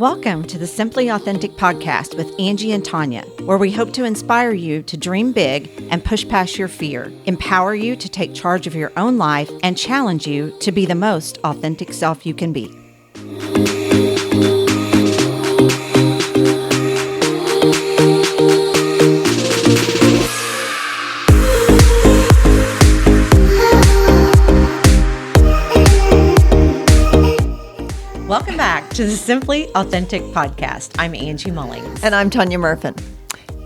Welcome to the Simply Authentic podcast with Angie and Tanya, where we hope to inspire you to dream big and push past your fear, empower you to take charge of your own life, and challenge you to be the most authentic self you can be. Welcome back to the Simply Authentic podcast. I'm Angie Mullings. And I'm Tanya Murfin.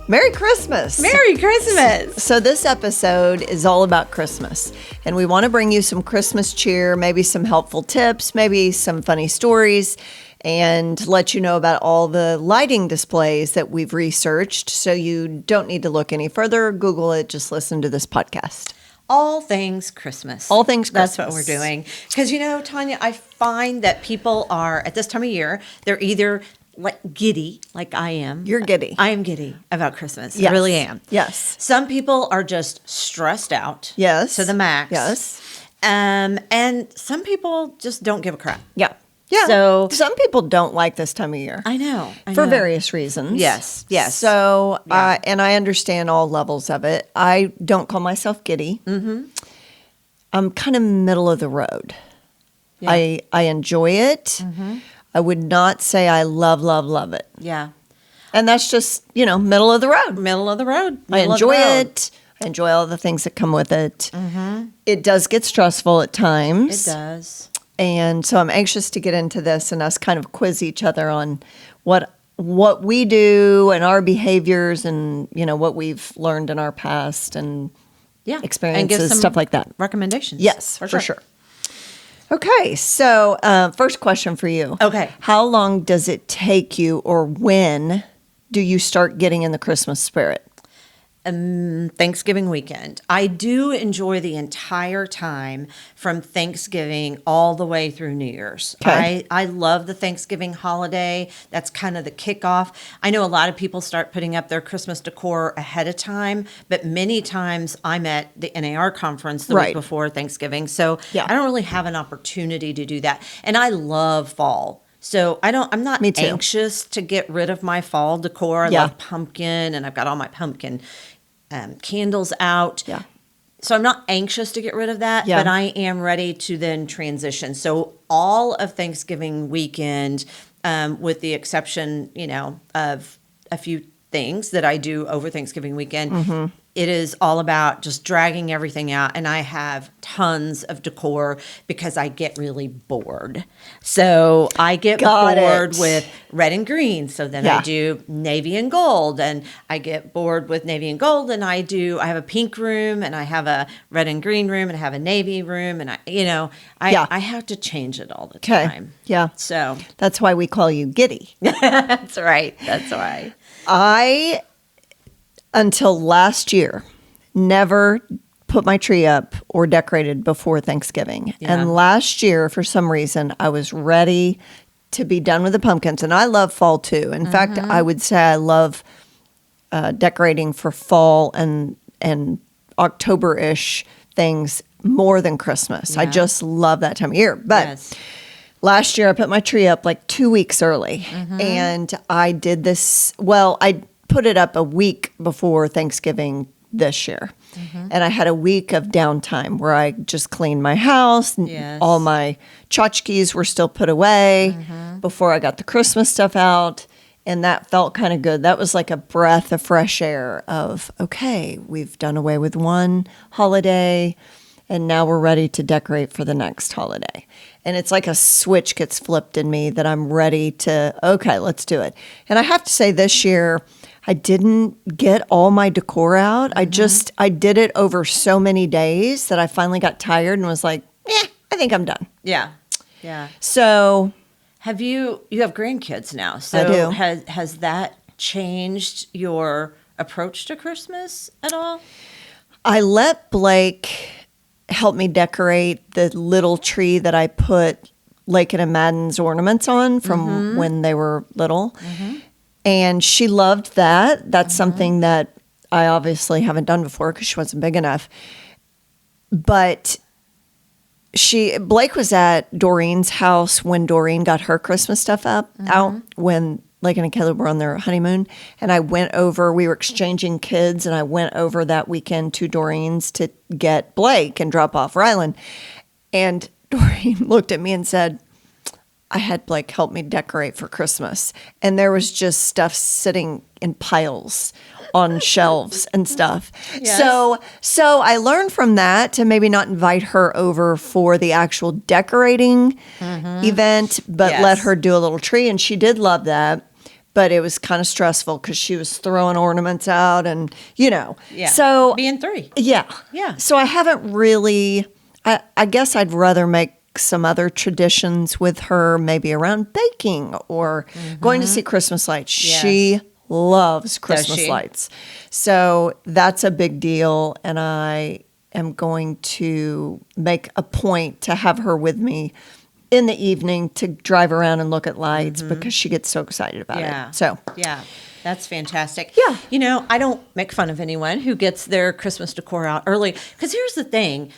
Merry Christmas. Merry Christmas. So this episode is all about Christmas. And we want to bring you some Christmas cheer, maybe some helpful tips, maybe some funny stories, and let you know about all the lighting displays that we've researched. So you don't need to look any further. Google it. Just listen to this podcast. All things Christmas. All things Christmas. That's what we're doing. Because, you know, Tanya, I find that people are, at this time of year, they're either like giddy, like I am. You're giddy. I am giddy about Christmas. Yes. I really am. Yes. Some people are just stressed out. Yes. To the max. Yes. And some people just don't give a crap. Yeah. Yeah. So some people don't like this time of year. I know. For various reasons. Yes. Yes. So, and I understand all levels of it. I don't call myself giddy. Mm-hmm. I'm kind of middle of the road. Yeah. I enjoy it. Mm-hmm. I would not say I love it. Yeah. And that's just, middle of the road. Middle of the road. I enjoy it. I enjoy all the things that come with it. Mm-hmm. It does get stressful at times. It does. And so I'm anxious to get into this and us kind of quiz each other on what we do and our behaviors and, what we've learned in our past and experiences, and give some stuff like that. Recommendations. Yes, for sure. Okay, so first question for you. Okay. How long does it take you, or when do you start getting in the Christmas spirit? Thanksgiving weekend. I do enjoy the entire time from Thanksgiving all the way through New Year's. Okay. I love the Thanksgiving holiday. That's kind of the kickoff. I know a lot of people start putting up their Christmas decor ahead of time, but many times I'm at the NAR conference the week before Thanksgiving. So I don't really have an opportunity to do that. And I love fall. So I'm not anxious to get rid of my fall decor. I love pumpkin, and I've got all my pumpkin candles out. Yeah. So I'm not anxious to get rid of that, but I am ready to then transition. So all of Thanksgiving weekend, with the exception, of a few things that I do over Thanksgiving weekend, it is all about just dragging everything out. And I have tons of decor because I get really bored. So I get bored with red and green. So then I do navy and gold. And I get bored with navy and gold. And I have a pink room, and I have a red and green room, and I have a navy room. And I have to change it all the time. Yeah. So that's why we call you giddy. That's right. That's right. Until last year, never put my tree up or decorated before Thanksgiving. Yeah. And last year, for some reason, I was ready to be done with the pumpkins. And I love fall too. In fact, I would say I love decorating for fall and October-ish things more than Christmas. Yeah. I just love that time of year. But last year, I put my tree up like 2 weeks early. And I did this, I put it up a week before Thanksgiving this year. And I had a week of downtime where I just cleaned my house. And all my tchotchkes were still put away before I got the Christmas stuff out. And that felt kind of good. That was like a breath of fresh air of, okay, we've done away with one holiday, and now we're ready to decorate for the next holiday. And it's like a switch gets flipped in me that I'm ready to, okay, let's do it. And I have to say this year, I didn't get all my decor out. I did it over so many days that I finally got tired and was like, I think I'm done. Yeah. Yeah. So you have grandkids now. So I do. Has that changed your approach to Christmas at all? I let Blake help me decorate the little tree that I put Lakin and Madden's ornaments on from when they were little. And she loved that. That's something that I obviously haven't done before because she wasn't big enough. But Blake was at Doreen's house when Doreen got her Christmas stuff out when Lakin and Caleb were on their honeymoon. And I went over, we were exchanging kids, and I went over that weekend to Doreen's to get Blake and drop off Rylan. And Doreen looked at me and said, I had Blake help me decorate for Christmas. And there was just stuff sitting in piles on shelves and stuff. Yes. So I learned from that to maybe not invite her over for the actual decorating event, but let her do a little tree. And she did love that. But it was kind of stressful because she was throwing ornaments out and, Yeah. So being 3. Yeah. Yeah. So I haven't really, I guess I'd rather make some other traditions with her, maybe around baking or going to see Christmas lights. Yes. She loves Christmas she? lights. So that's a big deal. And I am going to make a point to have her with me in the evening to drive around and look at lights because she gets so excited about it. So yeah, that's fantastic. Yeah. I don't make fun of anyone who gets their Christmas decor out early, because here's the thing.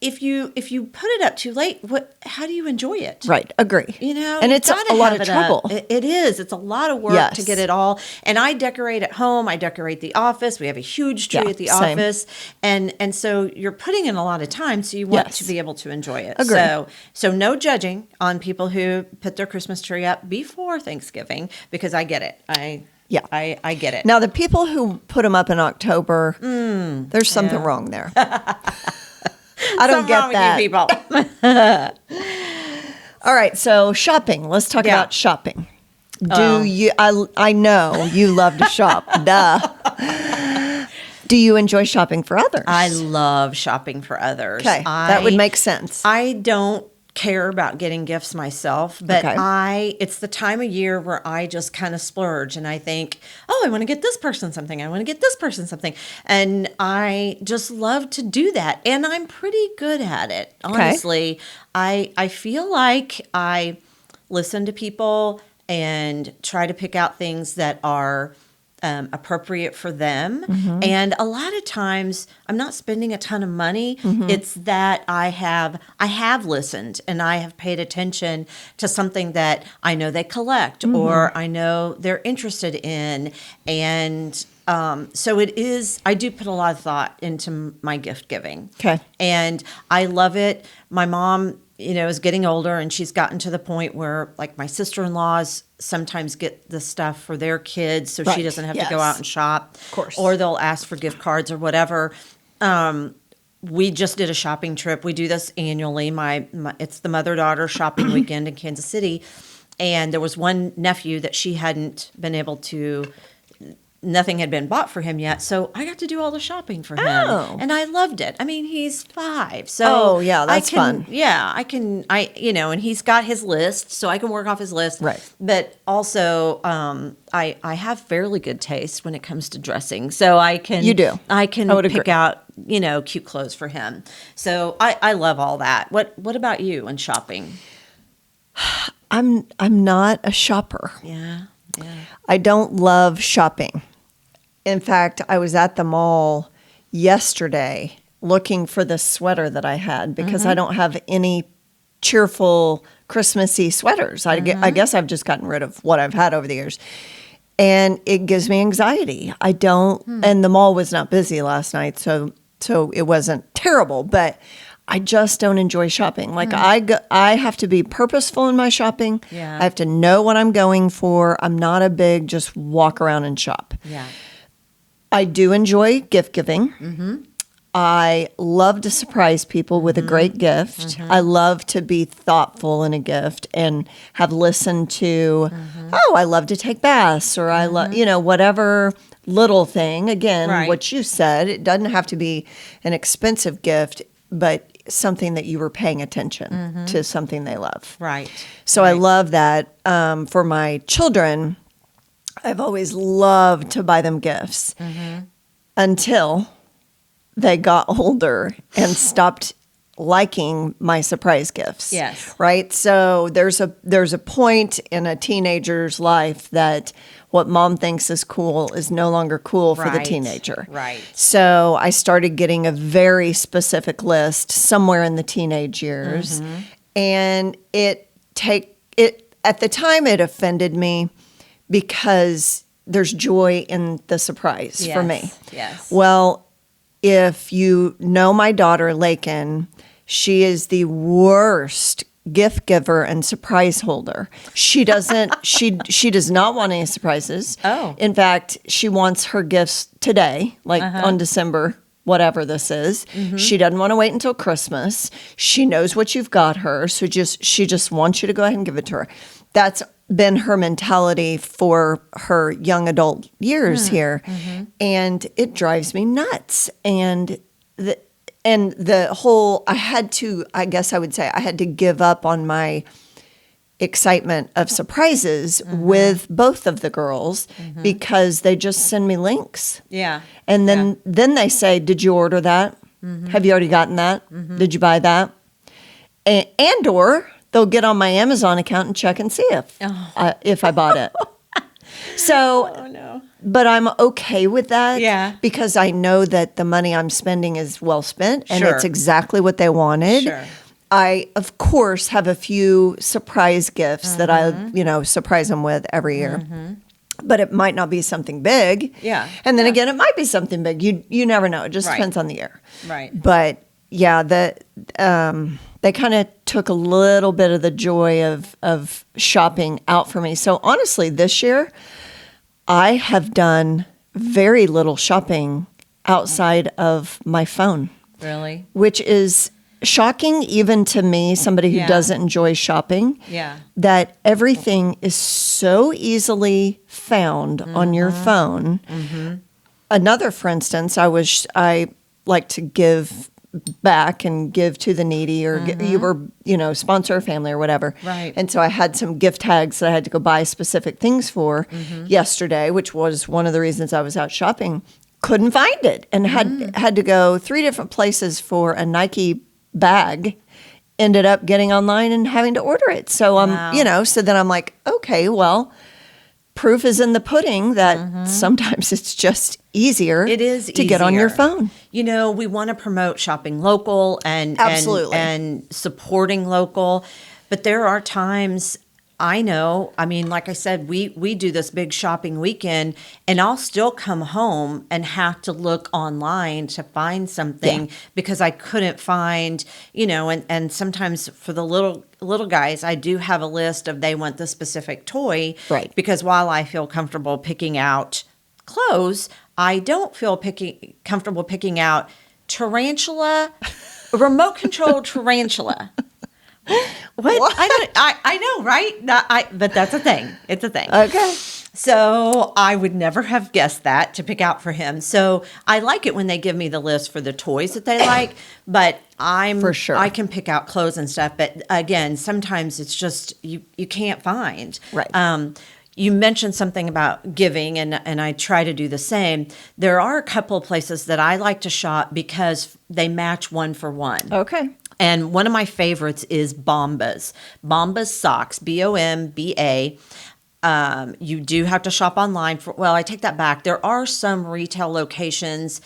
If you put it up too late, how do you enjoy it? Right, agree. And it's gotta a lot have of it up. trouble. It is. It's a lot of work Yes. to get it all. And I decorate at home. I decorate the office. We have a huge tree Yeah, at the same. office, and so you're putting in a lot of time. So you want Yes. to be able to enjoy it. Agree. So no judging on people who put their Christmas tree up before Thanksgiving, because I get it. I get it. Now, the people who put them up in October, there's something wrong there. I don't Something wrong get with you that. people. All right, so shopping. Let's talk about shopping. Do you? I know you love to shop. Duh. Do you enjoy shopping for others? I love shopping for others. Okay, that would make sense. I don't care about getting gifts myself, but Okay. it's the time of year where I just kind of splurge and I think, oh, I want to get this person something. I want to get this person something. And I just love to do that. And I'm pretty good at it. Honestly, I feel like I listen to people and try to pick out things that are appropriate for them. And a lot of times I'm not spending a ton of money. It's that I have listened and I have paid attention to something that I know they collect or I know they're interested in. And so I do put a lot of thought into my gift giving. Okay. And I love it. My mom, is getting older, and she's gotten to the point where, like, my sister-in-laws sometimes get the stuff for their kids, so she doesn't have to go out and shop. Of course. Or they'll ask for gift cards or whatever. We just did a shopping trip. We do this annually. It's the mother-daughter shopping weekend in Kansas City, and there was one nephew that she hadn't been able to. Nothing had been bought for him yet, so I got to do all the shopping for him, and I loved it. I mean, he's 5, so that's fun. Yeah, I can. And he's got his list, so I can work off his list. Right. But also, I have fairly good taste when it comes to dressing, so I can. You do. I can would pick agree. out cute clothes for him. So I love all that. What about you and shopping? I'm not a shopper. Yeah. I don't love shopping. In fact, I was at the mall yesterday looking for the sweater that I had because I don't have any cheerful Christmassy sweaters. I guess I've just gotten rid of what I've had over the years. And it gives me anxiety. I don't, and the mall was not busy last night, so it wasn't terrible, but I just don't enjoy shopping. Like I have to be purposeful in my shopping. Yeah. I have to know what I'm going for. I'm not a big just walk around and shop. Yeah. I do enjoy gift giving. I love to surprise people with a great gift. I love to be thoughtful in a gift and have listened to, I love to take baths, or I love, whatever little thing. Again, what you said, it doesn't have to be an expensive gift, but something that you were paying attention to, something they love. Right. So I love that. For my children, I've always loved to buy them gifts until they got older and stopped liking my surprise gifts. Yes. Right? So there's a point in a teenager's life that what mom thinks is cool is no longer cool for the Right. teenager. Right. So I started getting a very specific list somewhere in the teenage years. And it at the time it offended me because there's joy in the surprise for me. Yes. Well, if you know my daughter, Lakin, she is the worst gift giver and surprise holder. She doesn't, she does not want any surprises. Oh. In fact, she wants her gifts today, like on December, whatever this is. She doesn't want to wait until Christmas. She knows what you've got her. So she just wants you to go ahead and give it to her. That's been her mentality for her young adult years here. And it drives me nuts. And the whole, I guess I would say I had to give up on my excitement of surprises with both of the girls because they just send me links. Yeah. And then they say, did you order that? Have you already gotten that? Did you buy that? And or they'll get on my Amazon account and check and see if I bought it. So, Oh, no. but I'm okay with that. Yeah. Because I know that the money I'm spending is well spent and Sure. it's exactly what they wanted. Sure. I, of course, have a few surprise gifts that I, surprise them with every year. But it might not be something big. Yeah. And then again, it might be something big. You never know. It just Right. depends on the year. Right. But yeah, they kind of took a little bit of the joy of shopping out for me. So honestly, this year, I have done very little shopping outside of my phone, Really? which is shocking even to me, somebody who Yeah. doesn't enjoy shopping, Yeah. that everything is so easily found on your phone. Another, for instance, I like to give back and give to the needy or sponsor a family or whatever. Right. And so I had some gift tags that I had to go buy specific things for yesterday, which was one of the reasons I was out shopping. Couldn't find it and had to go 3 different places for a Nike bag. Ended up getting online and having to order it. So Wow. so then I'm like, okay, well, proof is in the pudding that sometimes it's just easier It is to get on your easier. phone. We want to promote shopping local and Absolutely. and supporting local, but there are times like I said, we do this big shopping weekend and I'll still come home and have to look online to find something because I couldn't find, and sometimes for the little guys, I do have a list of they want the specific toy. Right. Because while I feel comfortable picking out clothes, I don't feel comfortable picking out remote control tarantula. What? I know, right? But that's a thing. It's a thing. Okay. So I would never have guessed that to pick out for him. So I like it when they give me the list for the toys that they like, but For sure. I can pick out clothes and stuff. But again, sometimes it's just you can't find. Right. You mentioned something about giving, and I try to do the same. There are a couple of places that I like to shop because they match one for one. Okay. And one of my favorites is Bombas. Bombas socks, Bomba. You do have to shop online I take that back. There are some retail locations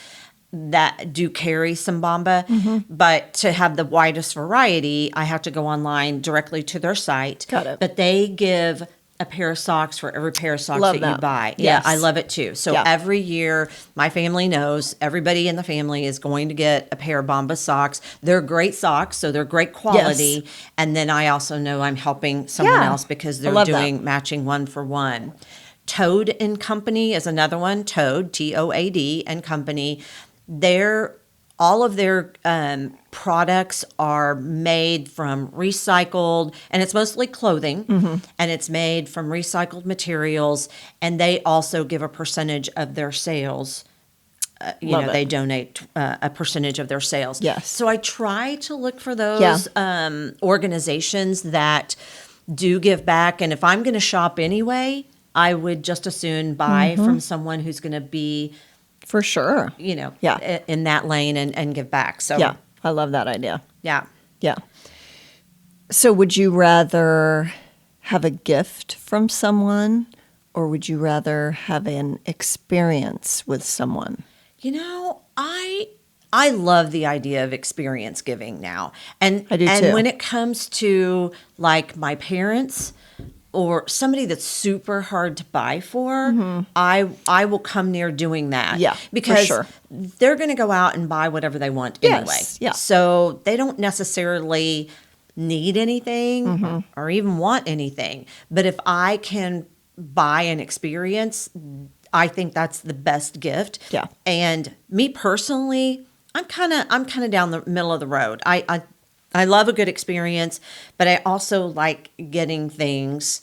that do carry some Bomba, but to have the widest variety, I have to go online directly to their site. Got it. But they give a pair of socks for every pair of socks Love that you that. buy. Yes. Yeah, I love it too. So Yeah. every year, my family knows everybody in the family is going to get a pair of Bombas socks. They're great socks, so they're great quality. Yes. And then I also know I'm helping someone Yeah. else because I they're love that. doing matching one for one. Toad and Company is another one. Toad, TOAD and Company. All of their products are made from recycled, and it's mostly clothing, and it's made from recycled materials, and they also give a percentage of their sales. Love it. They donate a percentage of their sales. Yes. So I try to look for those organizations that do give back, and if I'm going to shop anyway, I would just as soon buy from someone who's going to be For sure. in Yeah. that lane and give back. So Yeah. I love that idea. Yeah. Yeah. So would you rather have a gift from someone, or would you rather have an experience with someone? I love the idea of experience giving now. And I do and too. when it comes to like my parents or somebody that's super hard to buy for, I will come near doing that. Yeah, for because sure. they're going to go out and buy whatever they want anyway. Yes, yeah. So they don't necessarily need anything or even want anything. But if I can buy an experience, I think that's the best gift. Yeah. And me personally, I'm kind of down the middle of the road. I love a good experience, but I also like getting things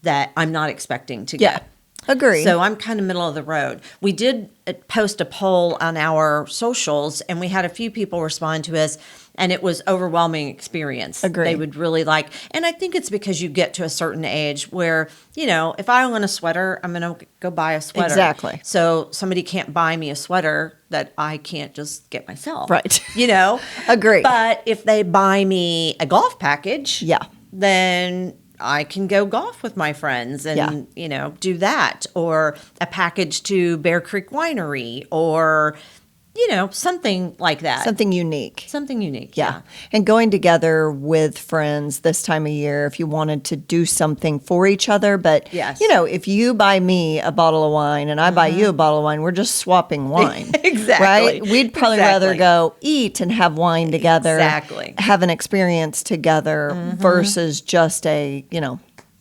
that I'm not expecting to Yeah. get. Agree. So I'm kind of middle of the road. We did post a poll on our socials, and we had a few people respond to us, and it was overwhelming experience. Agree. They would really like, and I think it's because you get to a certain age where, if I want a sweater, I'm going to go buy a sweater. Exactly. So somebody can't buy me a sweater that I can't just get myself. Right. Agree. But if they buy me a golf package, Yeah. then I can go golf with my friends and, do that. Or a package to Bear Creek Winery or, something like that. Something unique. Something unique. Yeah. And going together with friends this time of year, if you wanted to do something for each other. But, Yes. if you buy me a bottle of wine and I buy you a bottle of wine, we're just swapping wine. Exactly. Right? We'd probably rather Exactly. go eat and have wine together. Exactly. Have an experience together versus just a,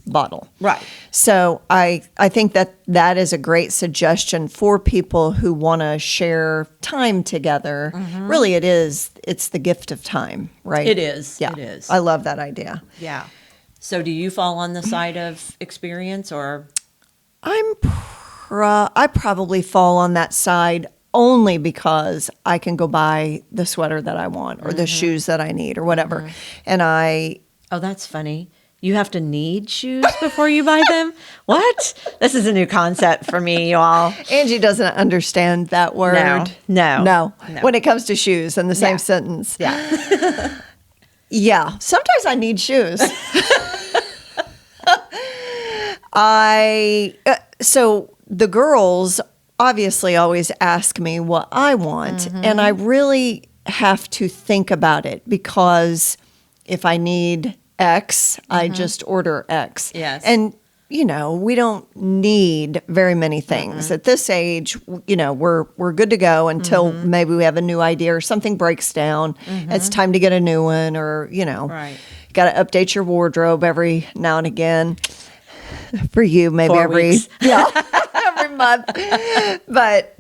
bottle. Right. So I think that is a great suggestion for people who want to share time together. Really, it's the gift of time, right? It is. Yeah. It is. I love that idea. Yeah. So do you fall on the side of experience or? I probably fall on that side only because I can go buy the sweater that I want or the shoes that I need or whatever. And Oh, that's funny. You have to need shoes before you buy them? What? This is a new concept for me, you all. Angie doesn't understand that word. No. When it comes to shoes in the same Yeah. sentence. Yeah. Yeah. Sometimes I need shoes. So the girls obviously always ask me what I want, and I really have to think about it because if I need X, I just order X. Yes. And we don't need very many things at this age. We're good to go until maybe we have a new idea or something breaks down. It's time to get a new one, or Right. got to update your wardrobe every now and again. For you, maybe 4 every weeks. every month. But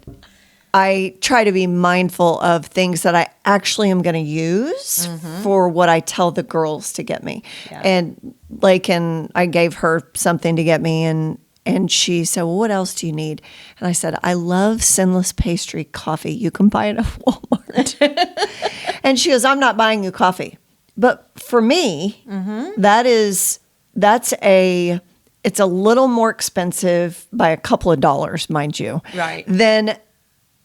I try to be mindful of things that I actually am going to use for what I tell the girls to get me. Yeah. And I gave her something to get me, and she said, "Well, what else do you need?" And I said, "I love Sinless Pastry coffee. You can buy it at Walmart." And she goes, "I'm not buying you coffee." But for me, it's a little more expensive by a couple of dollars, mind you, Right. than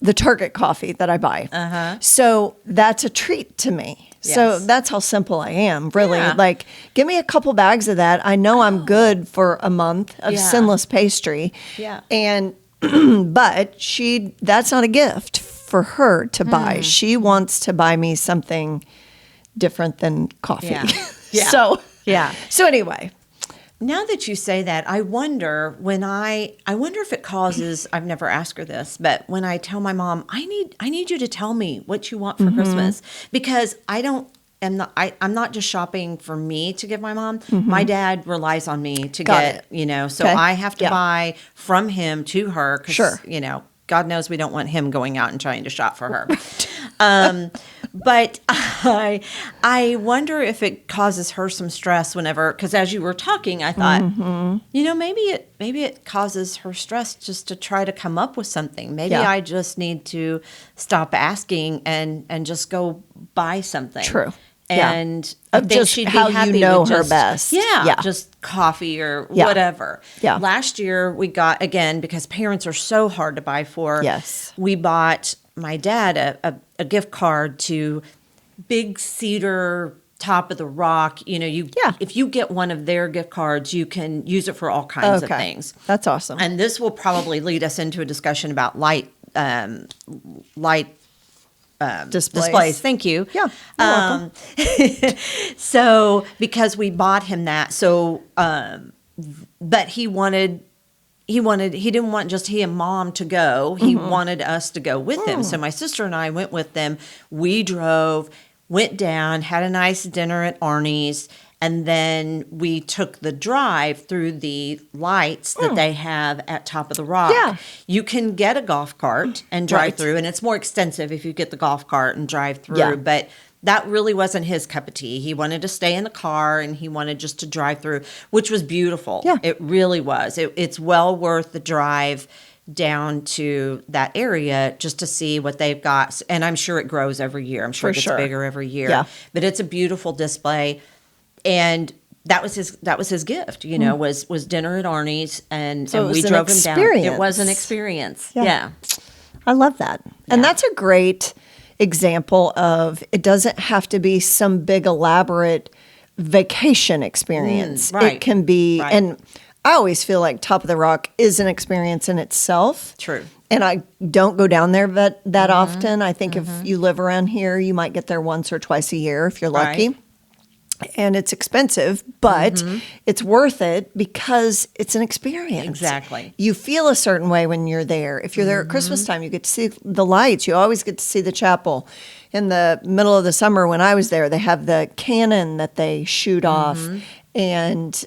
the Target coffee that I buy. So that's a treat to me. So Yes. that's how simple I am, really. Yeah. Like, give me a couple bags of that. I know I'm good for a month of Yeah. Sinless Pastry. Yeah. And, but that's not a gift for her to buy. She wants to buy me something different than coffee. Yeah. Yeah. So, so anyway. Now that you say that, I wonder if it causes, I've never asked her this, but when I tell my mom, I need you to tell me what you want for Christmas, because I'm not just shopping for me to give my mom. My dad relies on me to Got get, so Okay. I have to Yeah. buy from him to her. 'Cause, Sure. God knows we don't want him going out and trying to shop for her. But I wonder if it causes her some stress whenever, because as you were talking, I thought, maybe it causes her stress just to try to come up with something. Maybe Yeah. I just need to stop asking and just go buy something. True. Yeah. And Of I think just she'd be how you happy know with her just, best. Yeah, Yeah. just coffee or Yeah. whatever. Yeah. Last year we got, again, because parents are so hard to buy for. Yes. We bought my dad a gift card to big cedar top of the rock. If you get one of their gift cards, you can use it for all kinds of things. That's awesome. And this will probably lead us into a discussion about light displays. Thank you. Yeah, you're welcome. So because we bought him that, but he didn't want just he and mom to go. He wanted us to go with him. So my sister and I went with them. We drove, went down, had a nice dinner at Arnie's, and then we took the drive through the lights that they have at Top of the Rock. Yeah. You can get a golf cart and drive through, and it's more extensive if you get the golf cart and drive through. Yeah. But that really wasn't his cup of tea. He wanted to stay in the car, and he wanted just to drive through, which was beautiful. Yeah. It really was. It's well worth the drive down to that area just to see what they've got. And I'm sure it grows every year. I'm sure it gets bigger every year. Yeah. But it's a beautiful display. And that was his gift, was dinner at Arnie's, and we drove him down. It was an experience. Yeah. I love that. And that's a great example of, it doesn't have to be some big elaborate vacation experience. Right. It can be, and I always feel like Top of the Rock is an experience in itself. True. And I don't go down there that often. I think if you live around here, you might get there once or twice a year if you're lucky. Right. And it's expensive, but it's worth it because it's an experience. Exactly. You feel a certain way when you're there. If you're there at Christmas time, you get to see the lights. You always get to see the chapel. In the middle of the summer when I was there, they have the cannon that they shoot off. And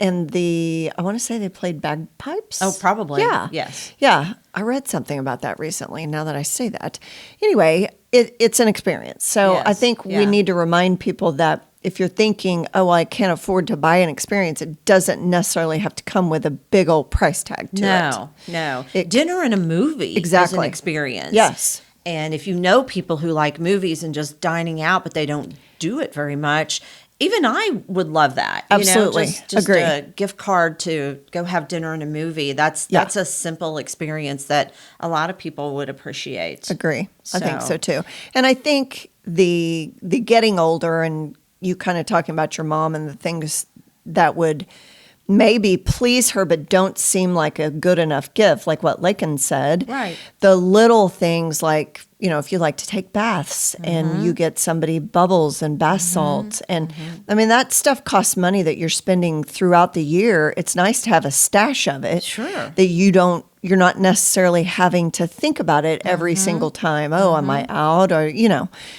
I want to say they played bagpipes. Oh, probably. Yeah. Yes. Yeah. I read something about that recently, now that I say that. Anyway, it's an experience. So I think we need to remind people that if you're thinking, oh, well, I can't afford to buy an experience, it doesn't necessarily have to come with a big old price tag to it. No. Dinner and a movie is an experience. Yes. And if you know people who like movies and just dining out, but they don't do it very much, even I would love that. Absolutely. Just Agree. a gift card to go have dinner and a movie. That's a simple experience that a lot of people would appreciate. Agree. I think so too. And I think the getting older, and you kind of talking about your mom and the things that would maybe please her but don't seem like a good enough gift, like what Lakin said. Right. The little things like, if you like to take baths and you get somebody bubbles and bath salts. And I mean, that stuff costs money that you're spending throughout the year. It's nice to have a stash of it. Sure. That you're not necessarily having to think about it every single time. Oh, am I out? Or,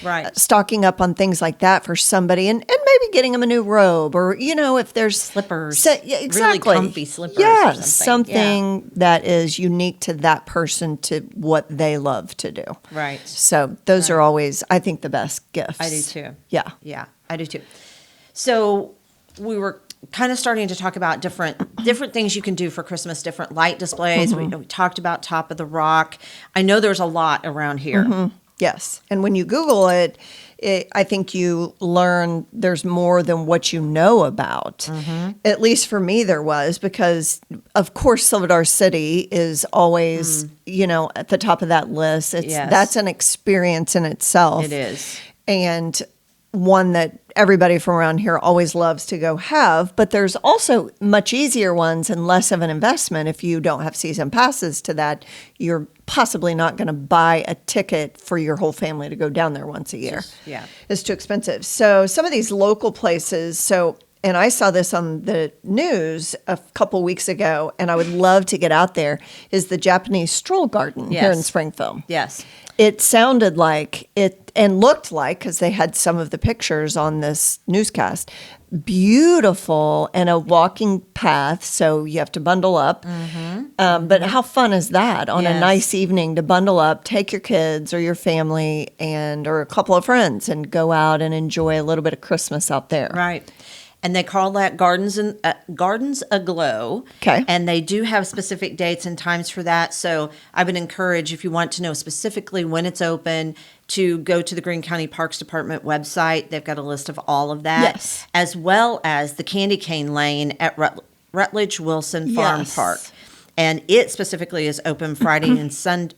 Right. stocking up on things like that for somebody and maybe getting them a new robe or, if there's Slippers. Exactly. Really comfy slippers. Yeah, or something that is unique to that person, to what they love to do. Right. So those are always, I think, the best gifts. I do too. Yeah. Yeah, I do too. So we were kind of starting to talk about different things you can do for Christmas, different light displays. We talked about Top of the Rock. I know there's a lot around here. Yes. And when you Google it, I think you learn there's more than what you know about. At least for me, there was, because, of course, Silver City is always, at the top of that list. That's an experience in itself. It is. And one that everybody from around here always loves to go have, but there's also much easier ones and less of an investment. If you don't have season passes to that, you're possibly not going to buy a ticket for your whole family to go down there once a year. Yeah. It's too expensive. So some of these local places, and I saw this on the news a couple weeks ago, and I would love to get out there, is the Japanese Stroll Garden here in Springfield. Yes. It sounded like it, and looked like, because they had some of the pictures on this newscast, beautiful, and a walking path, so you have to bundle up. But how fun is that on a nice evening to bundle up, take your kids or your family or a couple of friends and go out and enjoy a little bit of Christmas out there. Right. And they call that Gardens Aglow. Okay. And they do have specific dates and times for that. So I would encourage, if you want to know specifically when it's open, to go to the Greene County Parks Department website. They've got a list of all of that. Yes. As well as the Candy Cane Lane at Rutledge Wilson Farm Park. And it specifically is open Friday and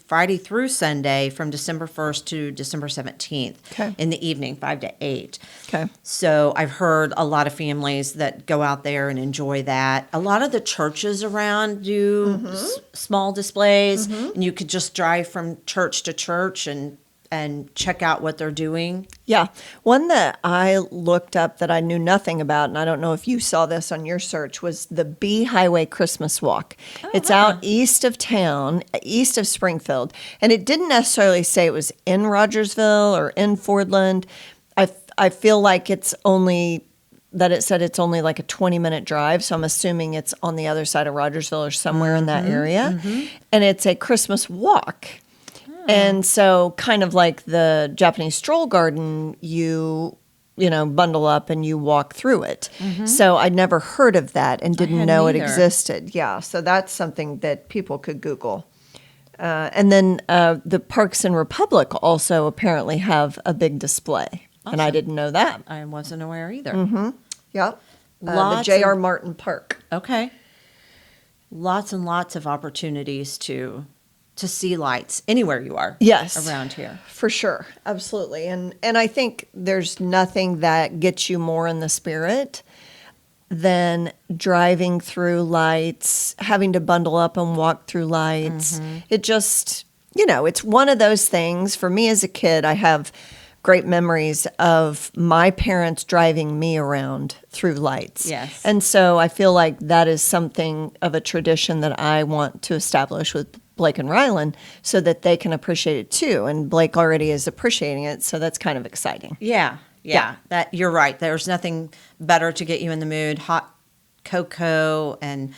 Friday through Sunday from December 1st to December 17th in the evening, 5 to 8. Okay. So I've heard a lot of families that go out there and enjoy that. A lot of the churches around do small displays, and you could just drive from church to church and check out what they're doing. Yeah. One that I looked up that I knew nothing about, and I don't know if you saw this on your search, was the Bee Highway Christmas Walk. It's out east of town, east of Springfield, and it didn't necessarily say it was in Rogersville or in Fordland. I feel like it said it's only like a 20-minute drive, so I'm assuming it's on the other side of Rogersville or somewhere in that area. And it's a Christmas walk. And so kind of like the Japanese stroll garden, you bundle up and you walk through it. So I'd never heard of that and didn't know it existed. Yeah, so that's something that people could Google. And then the Parks and Republic also apparently have a big display. Awesome. And I didn't know that. I wasn't aware either. Yep. The J.R. Martin Park. Okay. Lots and lots of opportunities to see lights anywhere you are. Yes. Around here. For sure. Absolutely. And I think there's nothing that gets you more in the spirit than driving through lights, having to bundle up and walk through lights. It just, it's one of those things. For me as a kid, I have great memories of my parents driving me around through lights. Yes. And so I feel like that is something of a tradition that I want to establish with Blake and Rylan so that they can appreciate it too. And Blake already is appreciating it, so that's kind of exciting. Yeah. That you're right. There's nothing better to get you in the mood. Hot cocoa and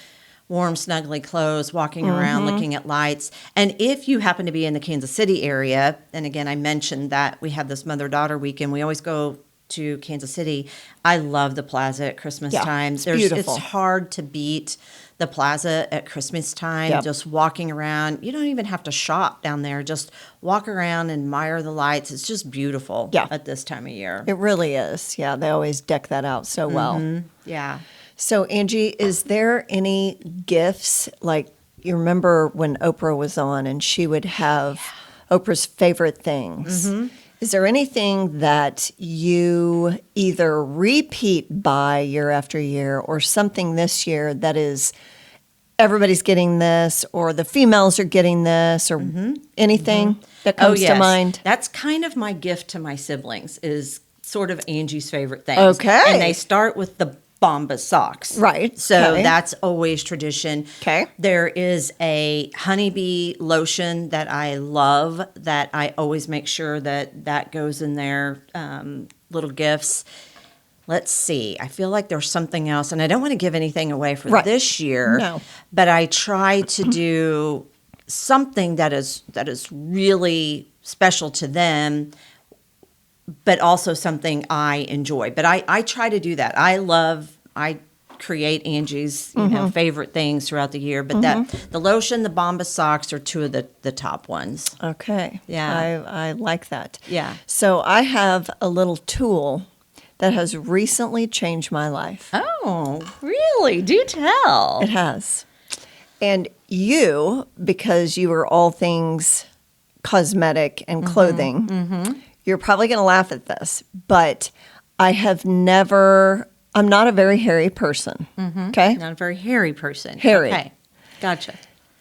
warm, snuggly clothes, walking around, looking at lights. And if you happen to be in the Kansas City area, and again, I mentioned that we have this mother-daughter weekend. We always go to Kansas City. I love the plaza at Christmas time. It's beautiful. It's hard to beat the plaza at Christmas time, just walking around. You don't even have to shop down there. Just walk around and admire the lights. It's just beautiful at this time of year. It really is. Yeah, they always deck that out so well. Yeah. So, Angie, is there any gifts? Like, you remember when Oprah was on and she would have Oprah's favorite things. Is there anything that you either repeat buy year after year or something this year that is everybody's getting this or the females are getting this or anything that comes to mind? That's kind of my gift to my siblings is sort of Angie's favorite things. Okay. And they start with the Bombas socks. Right. So that's always tradition. Okay. There is a honeybee lotion that I love that I always make sure that goes in their little gifts. Let's see. I feel like there's something else, and I don't want to give anything away for this year. No. But I try to do something that is really special to them, but also something I enjoy. But I try to do that. I create Angie's favorite things throughout the year. But the lotion, the Bombas socks are two of the top ones. Okay. Yeah. I like that. Yeah. So I have a little tool that has recently changed my life. Oh, really? Do tell. It has. And you, because you are all things cosmetic and clothing, you're probably going to laugh at this, but I'm not a very hairy person. Okay? Not a very hairy person. Hairy. Okay. Gotcha.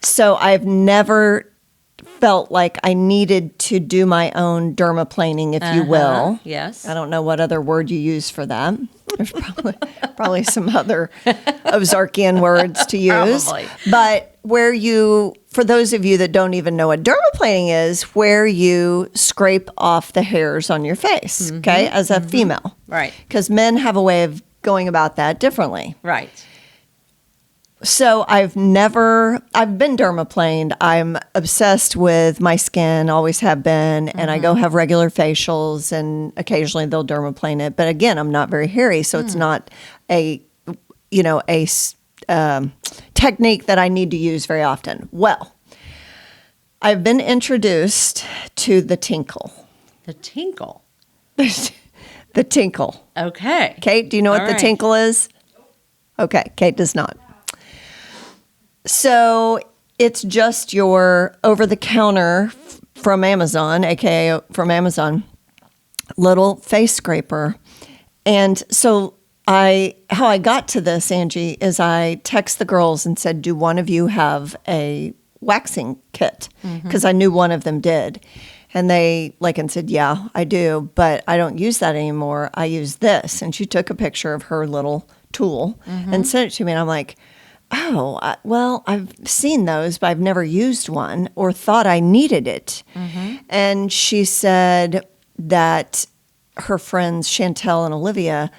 So I've never felt like I needed to do my own dermaplaning, if you will. Yes. I don't know what other word you use for that. There's probably some other Ozarkian words to use. Probably. But for those of you that don't even know what dermaplaning is, where you scrape off the hairs on your face, okay, as a female. Right. Because men have a way of going about that differently. Right. So I've been dermaplaned. I'm obsessed with my skin, always have been, and I go have regular facials, and occasionally they'll dermaplane it. But again, I'm not very hairy, so it's not a technique that I need to use very often. Well, I've been introduced to the tinkle. The tinkle. The tinkle. Okay. Kate, do you know what the right. tinkle is? Okay, Kate does not. So it's just your over-the-counter from Amazon, aka from Amazon, little face scraper. And so how I got to this, Angie, is I text the girls and said, do one of you have a waxing kit? Because I knew one of them did. And they and said, yeah, I do, but I don't use that anymore. I use this. And she took a picture of her little tool and sent it to me. And I'm like, oh, well, I've seen those, but I've never used one or thought I needed it. And she said that her friends, Chantel and Olivia,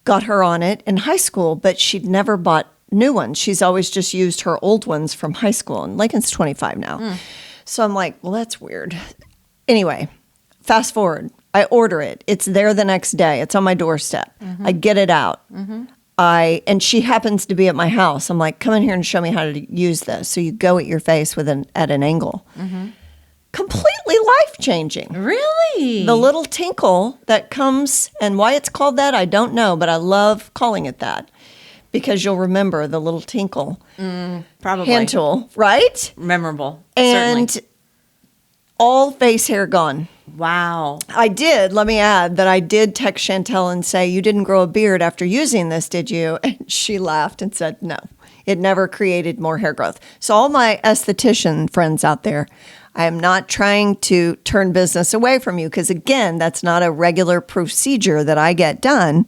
got her on it in high school, but she'd never bought new ones. She's always just used her old ones from high school. And Lincoln's 25 now. So I'm like, well, that's weird. Anyway, fast forward. I order it. It's there the next day. It's on my doorstep. I get it out. And she happens to be at my house. I'm like, come in here and show me how to use this. So you go at your face at an angle. Completely life-changing. Really? The little tinkle that comes, and why it's called that, I don't know, but I love calling it that because you'll remember the little tinkle. Probably. Hand tool, right? Memorable. And certainly. All face hair gone. Wow. Let me add that I did text Chantel and say, you didn't grow a beard after using this, did you? And she laughed and said, no, it never created more hair growth. So all my esthetician friends out there, I am not trying to turn business away from you because, again, that's not a regular procedure that I get done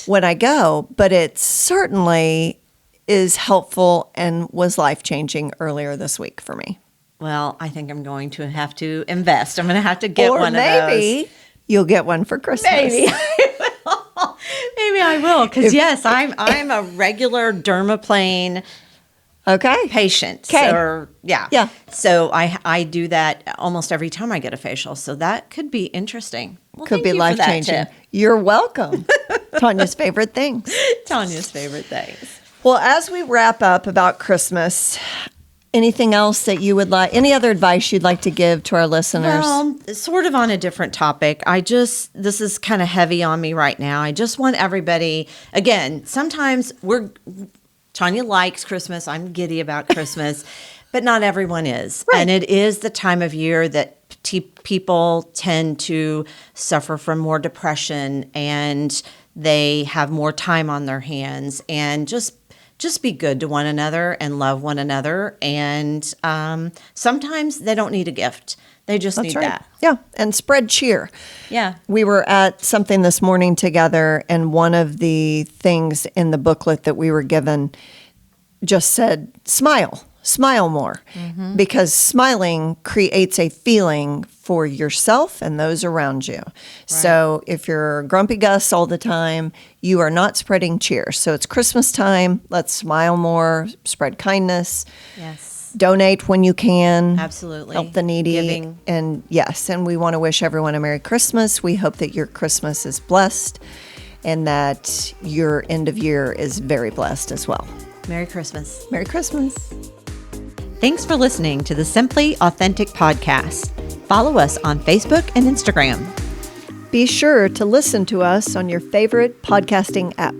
when I go. But it certainly is helpful and was life-changing earlier this week for me. Well, I think I'm going to have to invest. I'm going to have to get one of those. Or maybe you'll get one for Christmas. Maybe I will. Maybe I will. Because, yes, I'm a regular dermaplane patient. Okay. Yeah. So I do that almost every time I get a facial. So that could be interesting. Well, could be life-changing. You're welcome. Tanya's favorite things. Tanya's favorite things. Well, as we wrap up about Christmas, anything else that you would like, any other advice you'd like to give to our listeners? Well, sort of on a different topic. This is kind of heavy on me right now. I just want everybody, again, sometimes Tanya likes Christmas. I'm giddy about Christmas, but not everyone is. Right. And it is the time of year that people tend to suffer from more depression and they have more time on their hands, and just be good to one another and love one another. And sometimes they don't need a gift. They just need that. Yeah. And spread cheer. Yeah. We were at something this morning together, and one of the things in the booklet that we were given just said, smile more. Because smiling creates a feeling for yourself and those around you. Right. So if you're grumpy Gus all the time, you are not spreading cheer. So it's Christmas time. Let's smile more, spread kindness. Yes. Donate when you can. Absolutely. Help the needy. Giving. And yes, and we want to wish everyone a Merry Christmas. We hope that your Christmas is blessed and that your end of year is very blessed as well. Merry Christmas. Merry Christmas. Thanks for listening to the Simply Authentic podcast. Follow us on Facebook and Instagram. Be sure to listen to us on your favorite podcasting app.